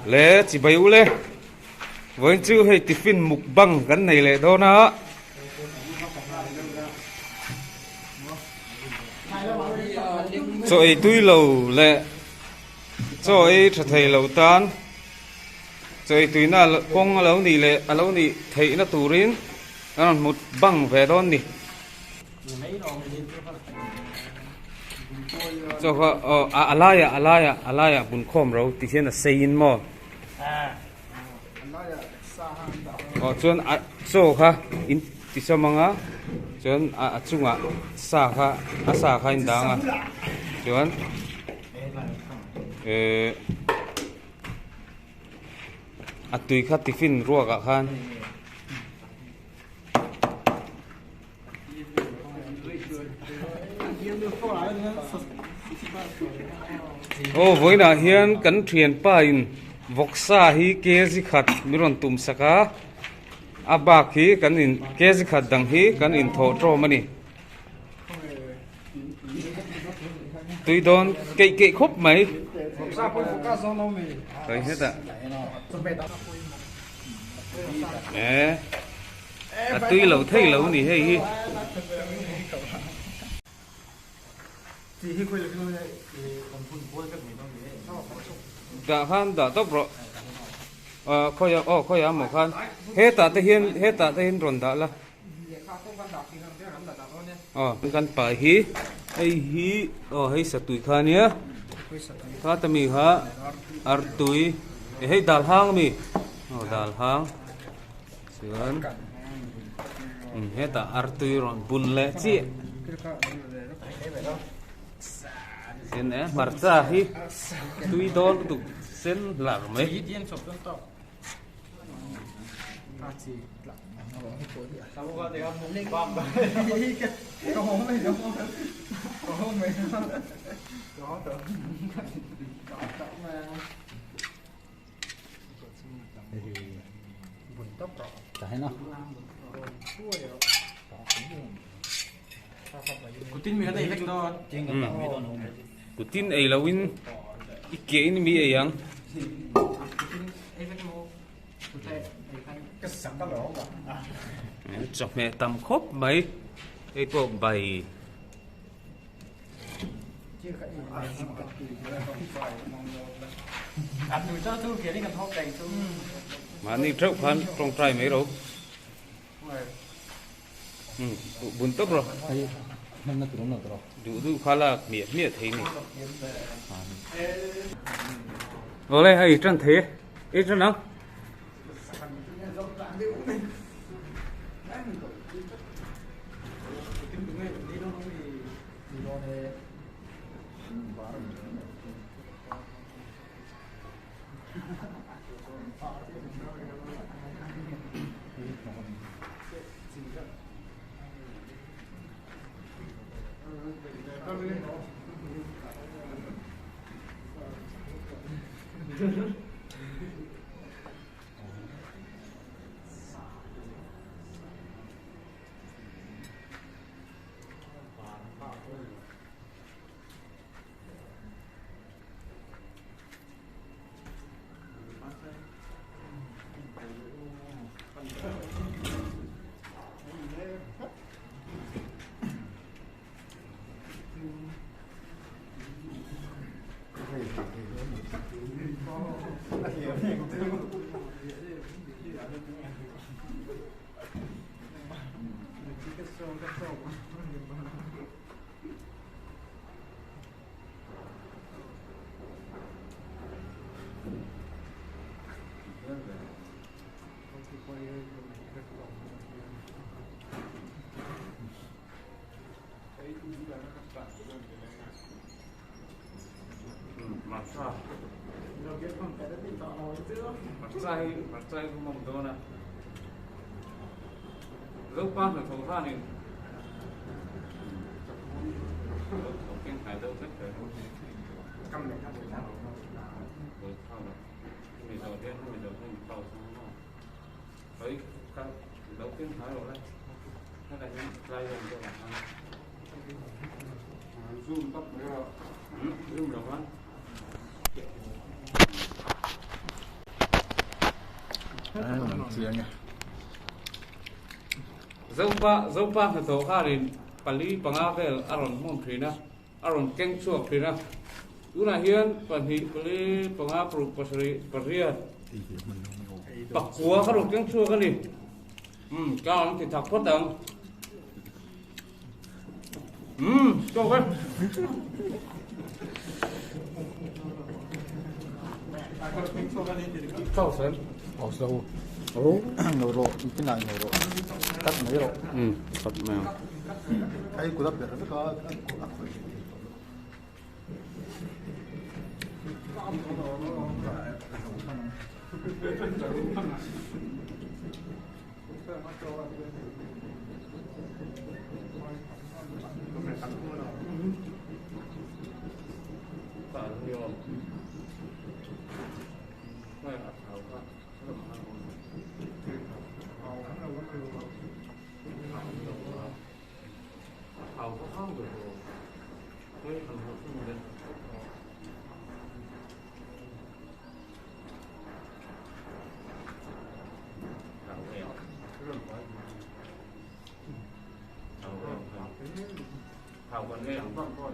lẽ chỉ bay u lẽ với chữ hay tiffin mục băng gắn này lẽ đó nó rồi túi lầu lẽ rồi thật thầy lầu tan rồi túi na con lâu nì lẽ lâu nì thấy nó tù rin nó một băng về đó nì cho alaya bún khom rồi thì hiện là xây mò chuan so kha in ti samanga chuan chunga sa kha in danga chuan tui kha tiffin ruaka khan với na hian kan thian pa in voksa hi ke ji khat miron tum saka abak hi kan in ke ji khat dang hi kan in tho tro mani tui don ke khop mai rồi hết ạ tui lâu thấy lâu nì hay đã khan đã tốt rồi khơi một khan hết ta tới hiên rồi đã là căn phải hi hay sát tuổi khan nhé kha ta mi ha ar tuổi hay dal hang mi dal hang sườn hết ta ar tuổi rồi bún lẹ chi sen marca hi tui don tu sen lar mai Kutin mi kadai lek do. Kutin ai lawin ike in mi ai yang chọc mẹ tầm khốp mấy cái bộ bày mà đi trước phan trong trai mấy đâu bún tốc rồi đủ khá là miệt thế này ở đây hay chân thế ít chân nào mặt trai không mong đâu nè lúc ba là thầu tha này cái hải đâu rất là căm này căm người ta rồi thao rồi mình đầu tiên tàu xong nó ấy các đấu tiếng hải rồi đấy cái này trai rồi cho bạn zoom tóc nữa zoom được không เสียงไง dâu pa là thổ kha thì pali panga về aron mong thủy na aron keng chuộc thủy na una hiền phần hi pali panga pro pasri paria bạc cua cái đồ keng chuộc cái gì cao thì thạc phốt đằng cho cái cao sen Ồ sâu. Ồ, ngầu rộ, cái này ngầu rộ. Cắt mấy rộ. sập mèo Cái của đắp biệt nó có thảo còn nghe không có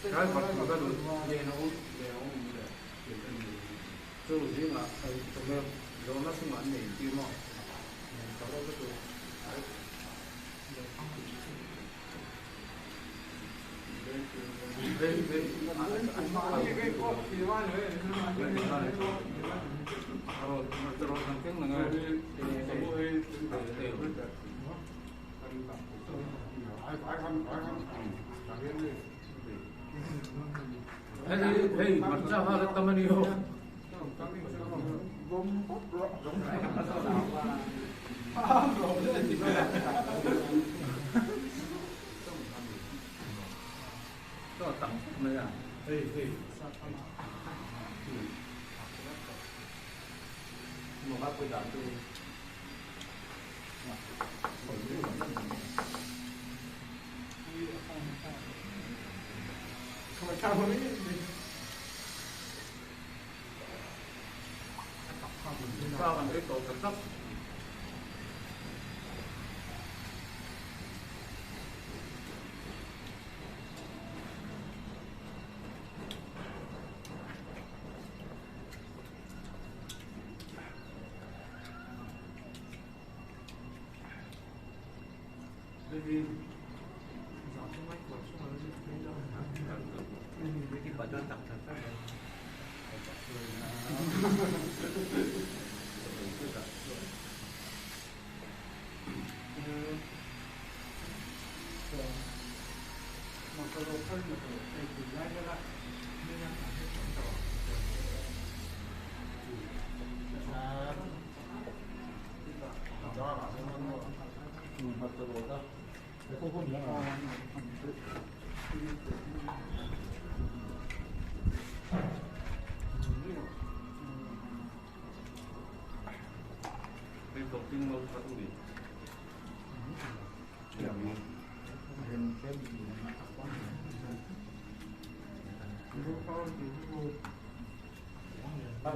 cái vật mà cái đồ nghe nó chưa đủ gì mà tụi em rồi nó không ăn nhỉ chứ mà có đâu cái đồ hey, mặt ra hoa tâm anh yêu. Đó tặng này à? Hey. Một bác quay đạn tôi. Không phải sao đấy. Sao bằng cái tổ cẩn thận.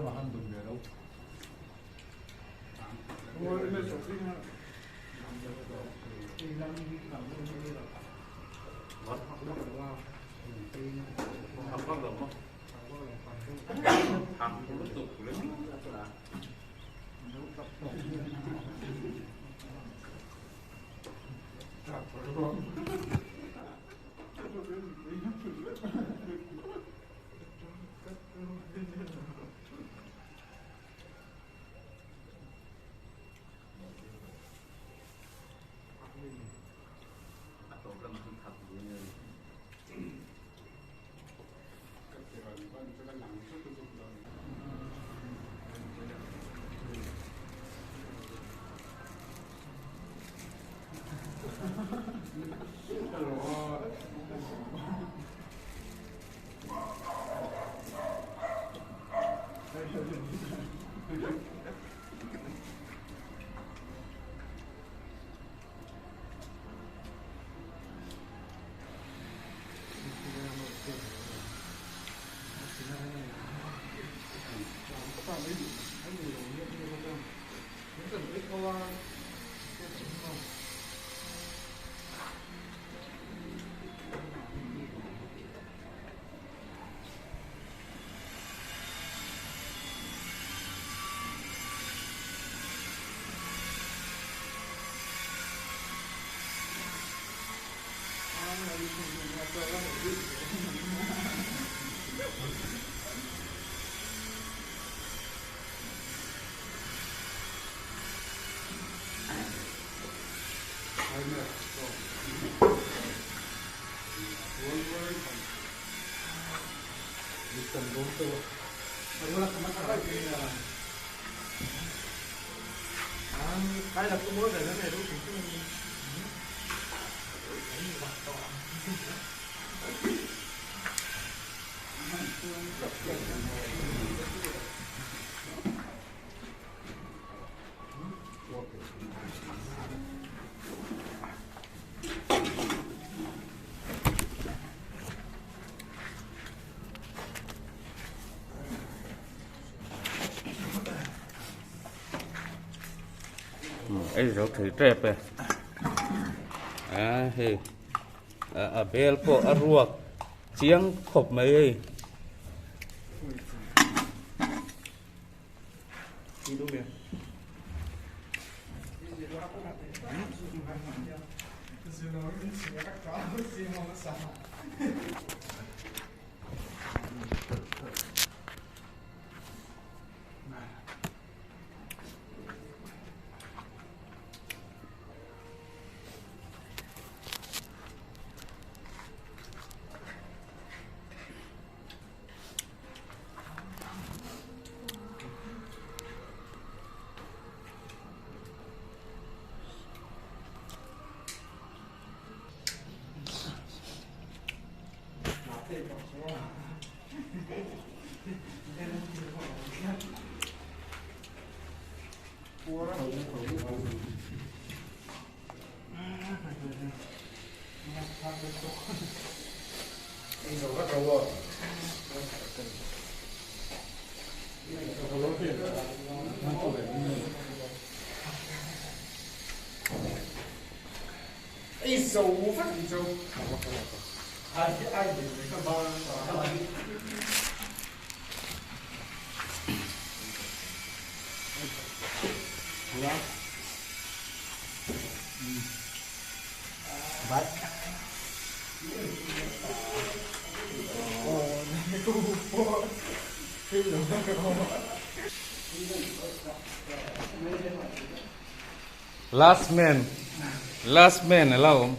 mà ăn đừng để đâu. cái là cũng mới về cái này đúng không? ấy rồi thử trẹp về thì bel po ruột chiang khop mấy dầu phát dầu ai để các bạn last man là lâu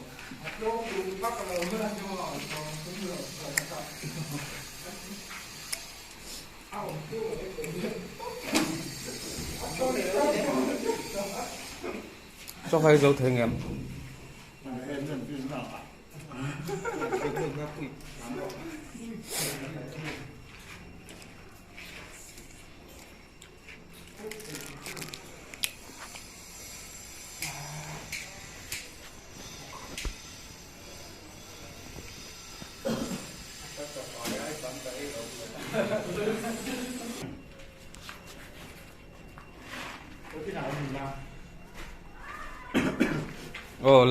cho hay dấu thầy em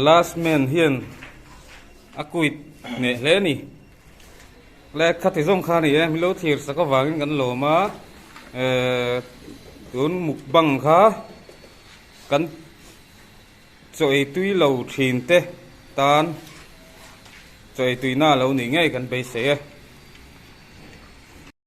last man hiền akuit nè lẽ nì lẽ khát thì giống khá nì em lâu thiệt sẽ có vàng gắn lỗ mà tuấn mục bằng khá gắn rồi tuy lầu thìn tê tan rồi tuy na lâu nỉ ngay gắn bê xe